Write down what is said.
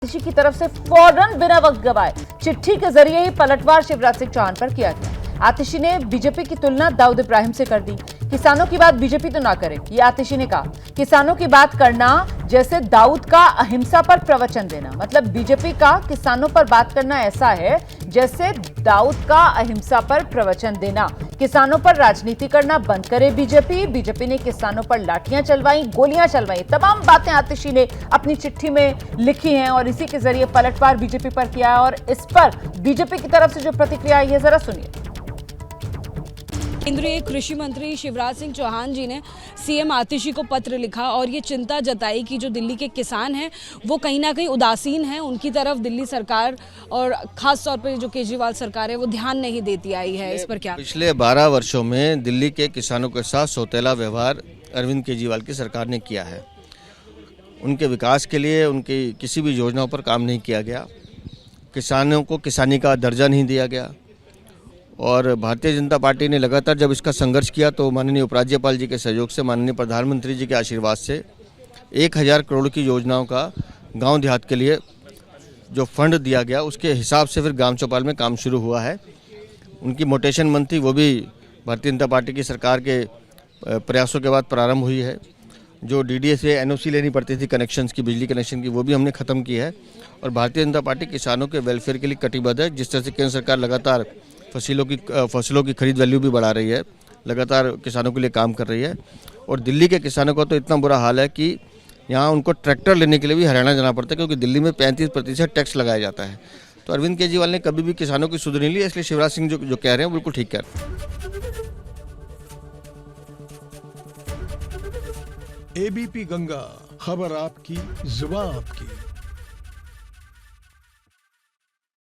आतिशी की तरफ से फौरन बिना वक्त गवाए चिट्ठी के जरिए ही पलटवार शिवराज सिंह चौहान पर किया गया। आतिशी ने बीजेपी की तुलना दाऊद इब्राहिम से कर दी। किसानों की बात बीजेपी तो ना करे, ये आतिशी ने कहा। किसानों की बात करना जैसे दाऊद का अहिंसा पर प्रवचन देना। मतलब बीजेपी का किसानों पर बात करना ऐसा है जैसे दाऊद का अहिंसा पर प्रवचन देना। किसानों पर राजनीति करना बंद करे बीजेपी। बीजेपी ने किसानों पर लाठियां चलवाई, गोलियां चलवाई, तमाम बातें आतिशी ने अपनी चिट्ठी में लिखी हैं और इसी के जरिए पलटवार बीजेपी पर किया है। और इस पर बीजेपी की तरफ से जो प्रतिक्रिया आई है, जरा सुनिए। केंद्रीय कृषि मंत्री शिवराज सिंह चौहान जी ने सीएम आतिशी को पत्र लिखा और ये चिंता जताई कि जो दिल्ली के किसान हैं वो कहीं ना कहीं उदासीन हैं, उनकी तरफ दिल्ली सरकार और खास तौर पर जो केजरीवाल सरकार है वो ध्यान नहीं देती आई है। इस पर क्या? पिछले 12 वर्षों में दिल्ली के किसानों के साथ सौतेला व्यवहार अरविंद केजरीवाल की सरकार ने किया है। उनके विकास के लिए उनकी किसी भी योजनाओं पर काम नहीं किया गया, किसानों को किसानी का दर्जा नहीं दिया गया। और भारतीय जनता पार्टी ने लगातार जब इसका संघर्ष किया तो माननीय उपराज्यपाल जी के सहयोग से, माननीय प्रधानमंत्री जी के आशीर्वाद से 1000 करोड़ की योजनाओं का गांव देहात के लिए जो फंड दिया गया उसके हिसाब से फिर ग्राम चौपाल में काम शुरू हुआ है। उनकी मोटेशन मंथ थी, वो भी भारतीय जनता पार्टी की सरकार के प्रयासों के बाद प्रारंभ हुई है। जो डीडीए से एनओसी लेनी पड़ती थी कनेक्शंस की, बिजली कनेक्शन की, वो भी हमने ख़त्म की है। और भारतीय जनता पार्टी किसानों के वेलफेयर के लिए कटिबद्ध है। जिस तरह से केंद्र सरकार लगातार फसलों की खरीद वैल्यू भी बढ़ा रही है, लगातार किसानों के लिए काम कर रही है। और दिल्ली के किसानों का तो इतना बुरा हाल है कि यहाँ उनको ट्रैक्टर लेने के लिए भी हरियाणा जाना पड़ता है, क्योंकि दिल्ली में 35% टैक्स लगाया जाता है। तो अरविंद केजरीवाल ने कभी भी किसानों की सुध नहीं ली, इसलिए शिवराज सिंह जो कह रहे हैं बिल्कुल ठीक कह रहे हैं। एबीपी गंगा, खबर आपकी, जुबान आपकी।